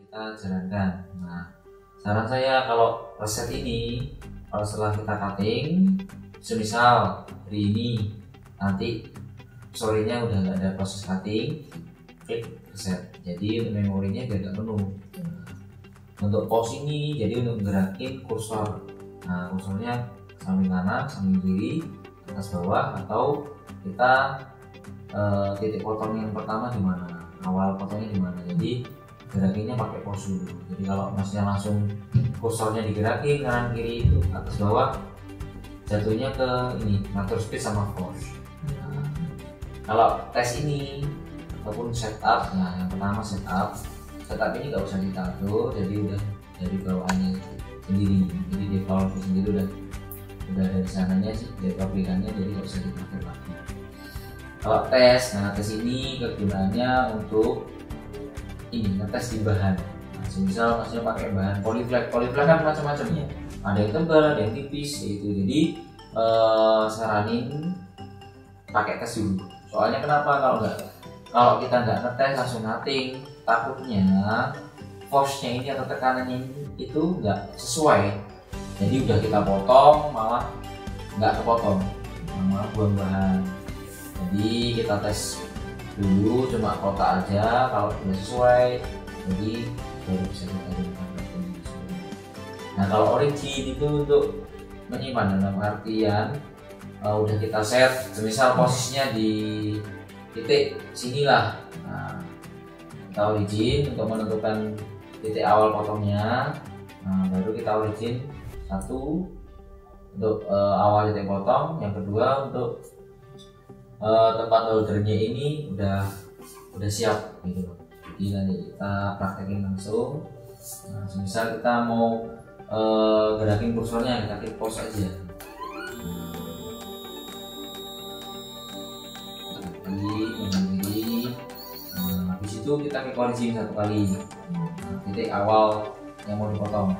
kita jalankan. Nah, saran saya kalau reset ini, kalau setelah kita cutting, semisal hari ini, nanti sorenya udah nggak ada proses cutting, klik reset. Jadi memorinya biar nggak penuh. Untuk pause ini, jadi untuk menggerakin kursor. Nah, kursornya samping kanan, samping kiri, atas bawah, atau kita titik potong yang pertama di mana, awal potongnya di mana. Jadi gerakinnya pakai pause dulu. Jadi kalau masnya langsung kursornya digerakin kanan kiri itu atas bawah, jatuhnya ke ini ngatur speed sama force. Nah, kalau tes ini ataupun setup, nah yang pertama setup ini nggak usah diatur, jadi udah dari bawaannya sendiri. Jadi default sendiri udah dari sananya sih, dari pabrikannya, jadi nggak usah diatur lagi. Kalau tes, nah tes ini kegunaannya untuk ini ngetes di bahan. Nah, misal masnya pakai bahan polyflag kan macam-macam ya, ada yang tebal, ada yang tipis gitu. Jadi saranin pakai tes dulu. Soalnya kenapa, kalau kita nggak ngetes langsung cutting, takutnya force-nya ini atau tekanannya itu nggak sesuai. Jadi udah kita potong malah nggak kepotong, malah buang bahan. Jadi kita tes dulu cuma kotak aja, kalau sudah sesuai jadi baru bisa kita gunakan. Nah kalau origin itu untuk menyimpan, dalam artian udah kita set, semisal posisinya di titik sinilah. Nah, kita origin untuk menentukan titik awal potongnya. Nah, baru kita origin satu untuk awal titik potong, yang kedua untuk tempat holdernya ini udah siap gitu. Jadi nanti kita praktekin langsung. Nah, misal kita mau gerakin kursornya, kita klik pause aja. Nah, habis itu kita klik origin satu kali, titik awal yang mau dipotong.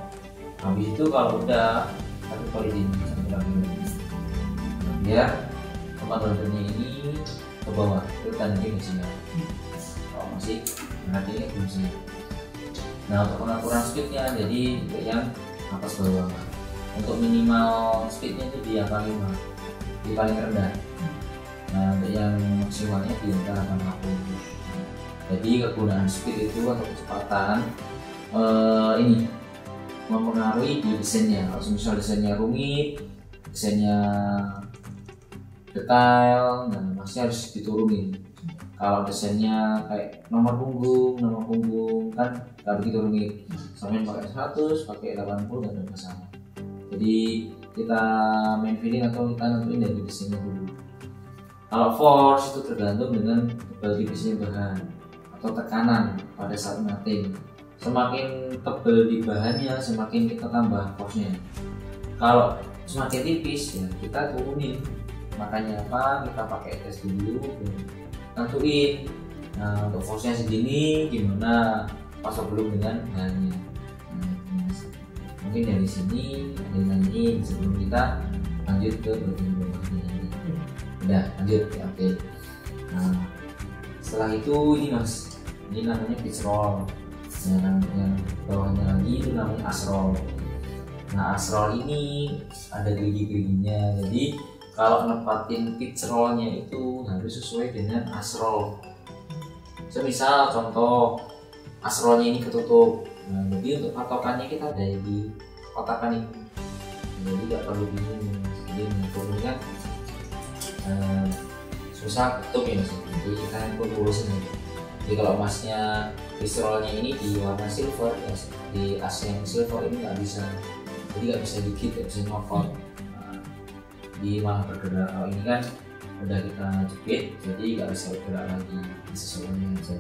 Habis itu kalau udah kita klik origin satu kali, biar tempat holdernya ini ke bawah, itu tandanya siap. Kalau masih berarti ini belum siap. Nah untuk pengaturan speednya, jadi yang atas bawah. Untuk minimal speednya itu di angka 5, di paling rendah. Nah untuk yang maksimalnya di antara 80. Jadi kegunaan speed itu atau kecepatan ini mempengaruhi di desainnya. Kalau misal desainnya rumit, desainnya detail, nah masih harus diturunin. Kalau desainnya kayak nomor punggung kan nggak begitu rumit, samain pakai 100, pakai 80 dan ada masalah. Jadi kita main feeling atau kita nentuin dari desainnya dulu. Kalau force itu tergantung dengan tebal tipisnya bahan atau tekanan pada saat mating. Semakin tebal di bahannya, semakin kita tambah force-nya. Kalau semakin tipis ya kita turunin. Makanya apa, kita pakai tes dulu, nentuin. Nah untuk force-nya segini gimana pas sebelum dengan bahannya. Mungkin dari sini ini sebelum kita lanjut ke bagian bawahnya. Udah lanjut ya, oke. Nah setelah itu ini mas, ini namanya pitch roll. Yang bawahnya lagi itu namanya as roll. Nah as roll ini ada gerigi-geriginya. Jadi kalau nempatin pitch rollnya itu harus sesuai dengan as roll. Semisal contoh as rollnya ini ketutup, nah, jadi untuk patokannya kita ada di kotakan ini. Jadi nggak perlu bingung. Jadi mengaturnya susah tutup ya mas. Jadi kita pun urusin aja. Jadi kalau emasnya pitch rollnya ini di warna silver, ya, di as yang silver ini nggak bisa. Jadi nggak bisa dikit, nggak bisa nyopot. Di malah bergerak. Kalau ini kan udah kita jepit, jadi nggak bisa bergerak lagi, sesuainya aja.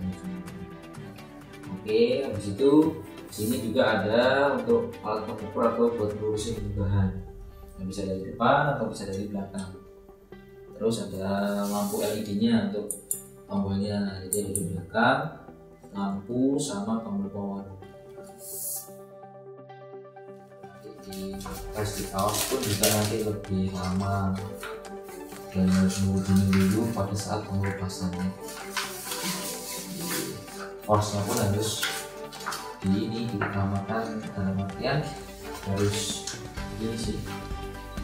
Oke, habis itu sini juga ada untuk alat pengukur atau buat lurusin bahan, yang bisa dari depan atau bisa dari belakang. Terus ada lampu LED-nya untuk tombolnya, jadi dari belakang lampu sama tombol power. Tes di kaos pun juga nanti lebih lama dan harus nunggu dulu pada saat pengelupasannya. Force-nya pun harus ini diutamakan dalam artian harus ini sih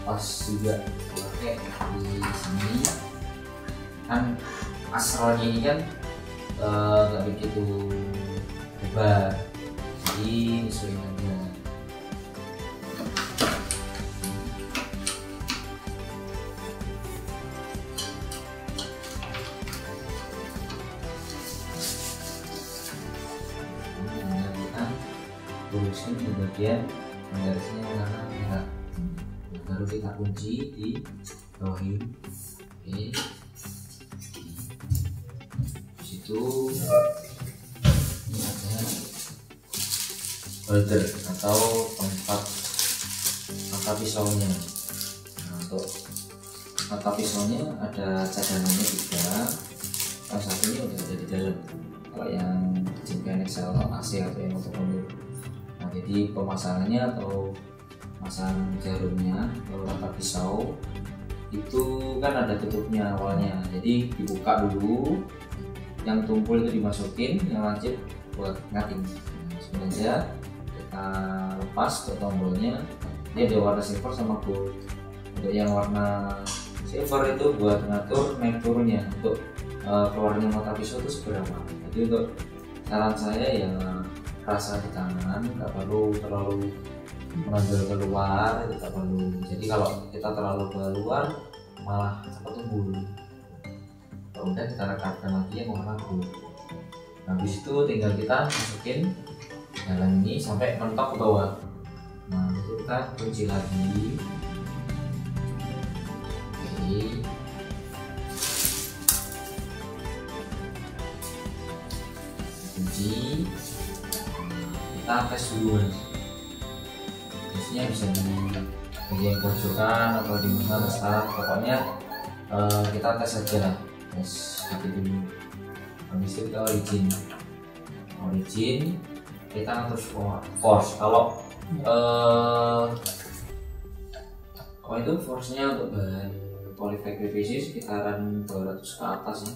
pas juga pakai di sini kan asrolnya ini kan nggak begitu lebar, jadi disesuaikan aja. Lurusin di bagian garisnya warna merah, baru kita kunci di bawah ini. Oke, situ ini ada holder atau tempat mata pisaunya. Nah, untuk mata pisaunya ada cadangannya juga, salah satunya udah ada di dalam. Kalau yang jika Excel atau AC atau yang untuk mundur. Nah, jadi pemasangannya atau pasang jarumnya atau mata pisau itu kan ada tutupnya awalnya, jadi dibuka dulu, yang tumpul itu dimasukin, yang lancip buat ngating. Sebenarnya kita lepas ke tombolnya, dia ada warna silver sama gold. Untuk yang warna silver itu buat ngatur naik turunnya, untuk keluarnya mata pisau itu seberapa. Jadi untuk saran saya ya rasa di tangan, nggak perlu terlalu menonjol keluar, itu nggak perlu. Jadi kalau kita terlalu keluar malah cepat tumbul. Kemudian kita rekatkan lagi yang warna gold. Habis itu tinggal kita masukin dalam ini sampai mentok ke bawah. Nah itu kita kunci lagi. Oke. Kunci. Kita tes dulu. Tesnya bisa di bagian pojokan atau di mana terserah. Pokoknya kita tes aja lah. Tes gitu dulu. Habis itu kita origin kita ngatur force. Kalau itu force-nya untuk bahan polyfake PVC sekitaran 200 ke atas ya.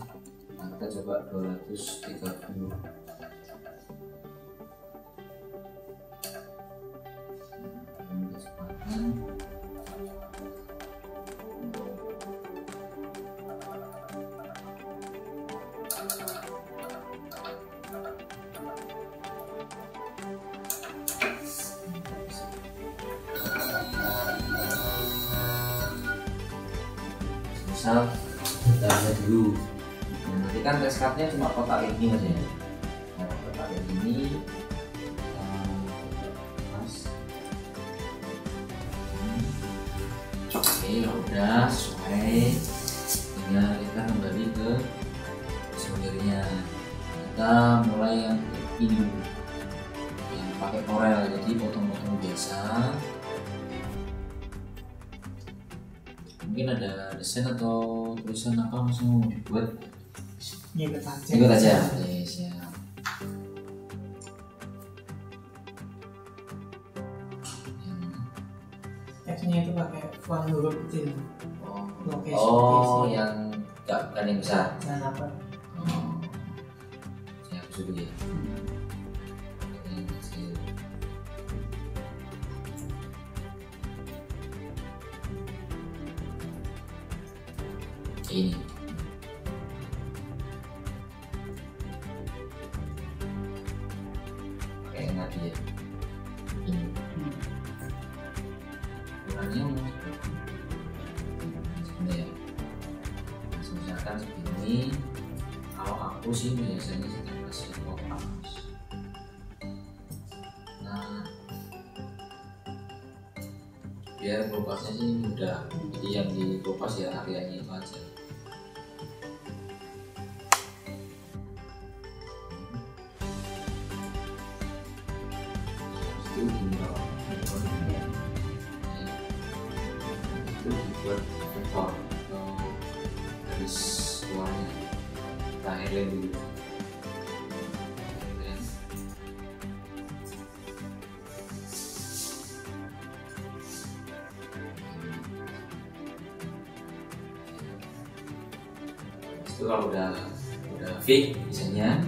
Nah, kita coba 230. Misal kita lihat dulu. Nah, nanti kan test cardnya cuma kotak kayak gini aja ya. Nah, kotak kayak gini pas. Oke, udah sesuai. Tinggal kita kembali ke soldernya. Kita mulai yang ini yang pakai korel, jadi potong-potong biasa. Mungkin ada desain atau tulisan apa langsung mau dibuat, ikut aja. Oke, siap. Teksnya itu pakai font huruf kecil. Yang bukan yang besar. Nah, apa? Saya hapus dulu ya. Yang kecil. Ini pakai yang tadi ya. Ini ukurannya sebenarnya misalkan segini. Kalau aku sih biasanya kita kasih kotak. Nah, biar kelopasnya sih mudah, jadi yang di kelopas ya areanya itu aja. Itu dibuat vektor atau garis luarnya, kita airline dulu. Itu kalau udah fix misalnya,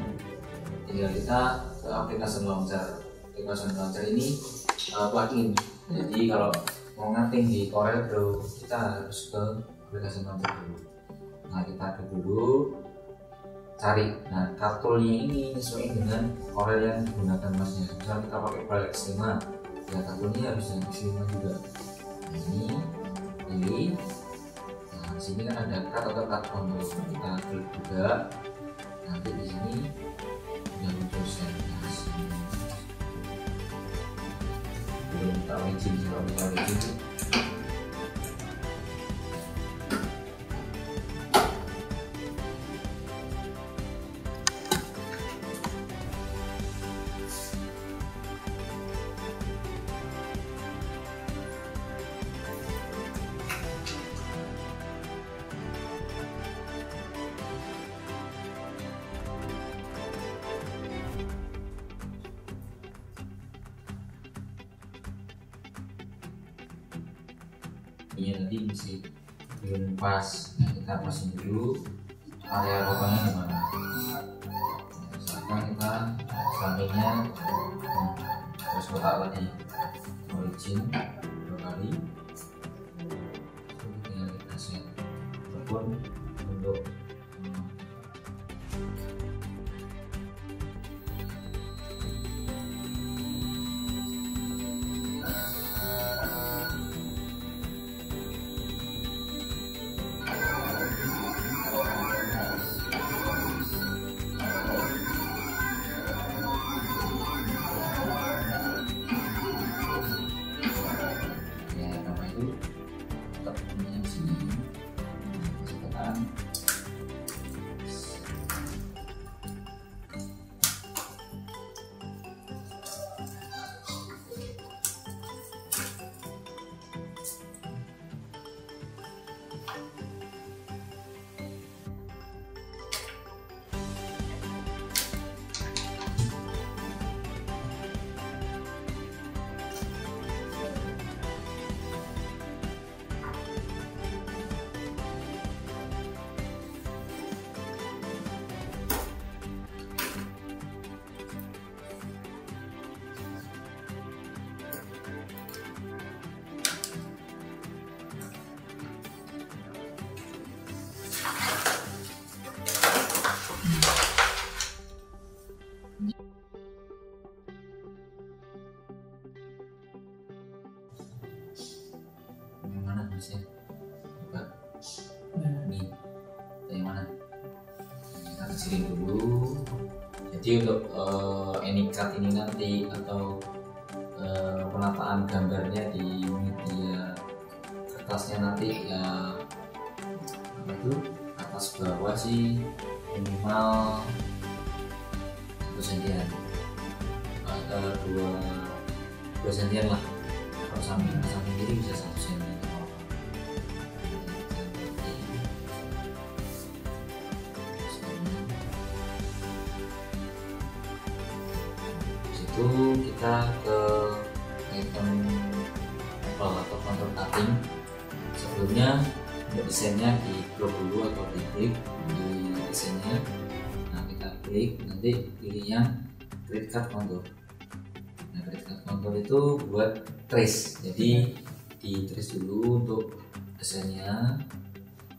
tinggal kita ke aplikasi launcher. application launcher ini plugin. Jadi kalau mau ngetik di Corel Draw kita harus ke aplikasi launcher dulu. Nah kita dulu cari, nah kartulnya ini sesuai dengan Corel yang digunakan masnya. Misalnya kita pakai Corel X5, ya kartulnya harus yang X5 juga. Nah, ini pilih. Nah di sini kan ada cut atau cut control, kita klik juga. Nanti di sini udah muncul settings. Belum kita origin, kalau kita origin ini tadi masih belum pas. Nah, kita pasin dulu area potongnya di mana. Misalkan kita sampingnya terus kotak tadi origin 2 kali, tinggal kita set ataupun untuk bisa coba ini dari mana, kita kecilin dulu. Jadi untuk anycut ini nanti atau penataan gambarnya di media kertasnya nanti ya apa itu atas bawah sih minimal 1 sentian atau 2 sentian lah. Kalau samping kiri bisa 1 sentian. Itu kita ke item Apple atau contour cutting. Sebelumnya untuk desainnya di crop dulu atau di klik di desainnya. Nah kita klik, nanti pilih yang create cut contour. Nah create cut contour itu buat trace, jadi di trace dulu untuk desainnya.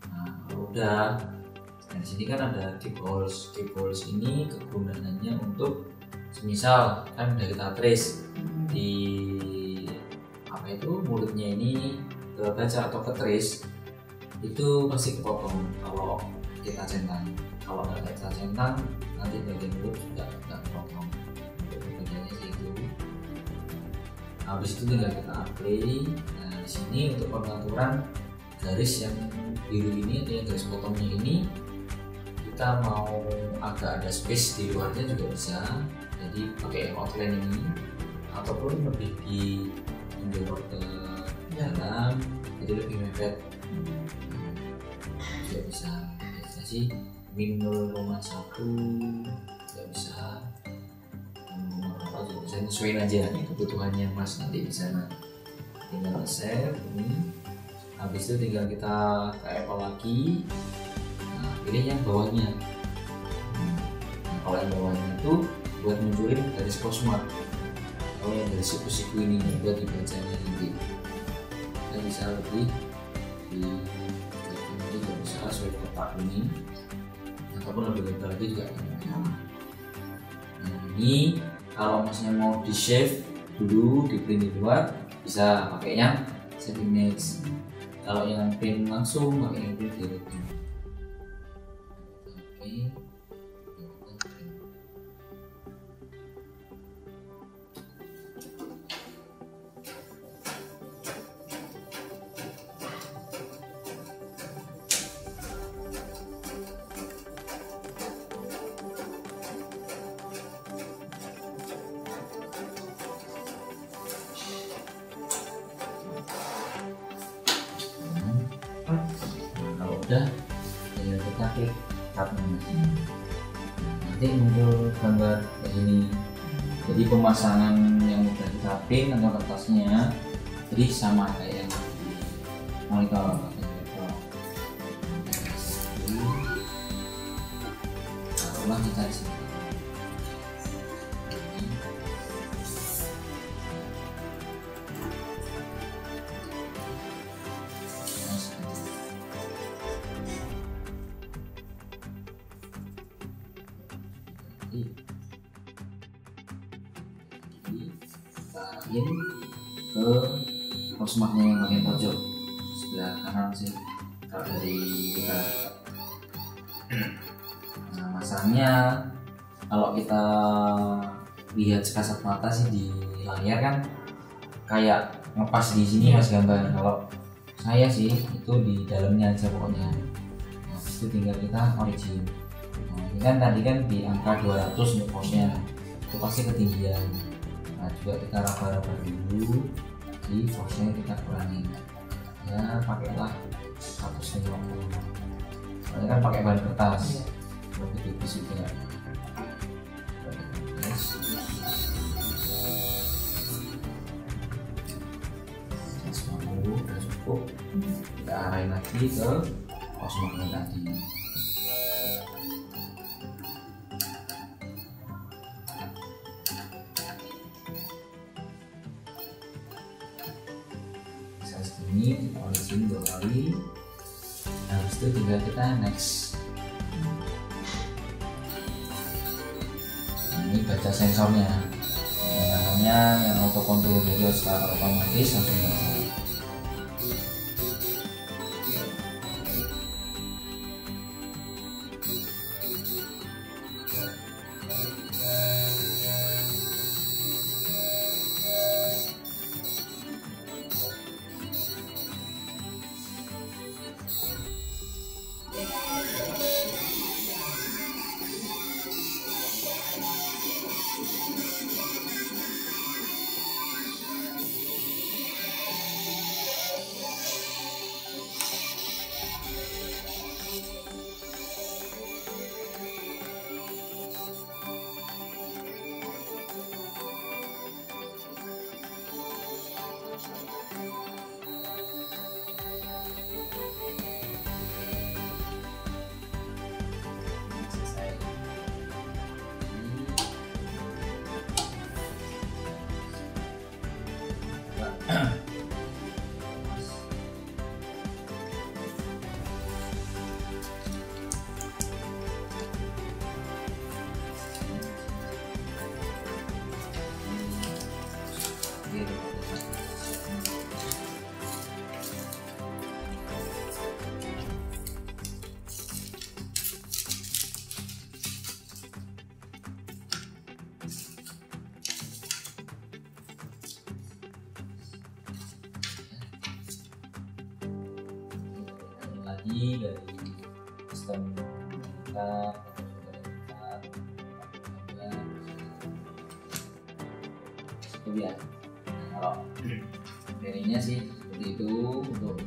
Nah kalau udah, nah di sini kan ada keep holes. Keep holes ini kegunaannya untuk semisal kan udah kita trace di apa itu mulutnya ini ke baca atau ke trace itu pasti kepotong kalau kita centang. Kalau nggak kita centang nanti bagian mulut juga nggak kepotong. Bagiannya itu. Habis itu tinggal kita apply. Nah di sini untuk pengaturan garis yang biru ini atau yang garis potongnya ini, kita mau agak ada space di luarnya juga bisa. Jadi pakai outline ini ataupun lebih di menjorok ke dalam, jadi lebih mepet. Juga bisa sih min 0,1 juga bisa, apa juga bisa, sesuaiin aja kebutuhannya mas nanti di sana. Tinggal save ini. Habis itu tinggal kita ke Apple lagi. Nah pilih yang bawahnya. Nah, kalau yang bawahnya itu buat munculin garis cosmart. atau yang dari siku-siku ini buat dibacanya nanti kita bisa lebih di juga bisa sesuai kotak ini ataupun lebih lebar lagi juga. Nah ini kalau masnya mau di shave dulu, di print di luar, bisa pakai yang saving next. Kalau yang print langsung pakai yang print direct. Oke. Kalau udah ya kita klik tab nanti muncul gambar kayak gini. Jadi pemasangan yang udah kita print atau kertasnya jadi sama kayak yang di monitor. Taruhlah kita di sini. Kita arahin ke posmarknya yang bagian pojok sebelah kanan sih kalau dari kita. Nah masangnya kalau kita lihat sekasat mata sih di layar kan kayak ngepas di sini mas gambar. Kalau saya sih itu di dalamnya aja pokoknya. Nah itu tinggal kita origin. Nah ini kan tadi kan di angka 200 untuk posnya itu pasti ketinggian. Nah juga kita raba-raba dulu di force-nya kita kurangin ya, pakailah 150 soalnya kan pakai bahan kertas lebih tipis juga. 150 udah cukup, kita arahin lagi ke posmarknya tadi. Ini kita origin 2 kali. Nah, habis itu tinggal kita next. Nah, ini baca sensornya. Ini namanya yang auto control, jadi secara otomatis langsung baca. Lagi dari sistem kita itu ya. Kalau jadinya sih seperti itu untuk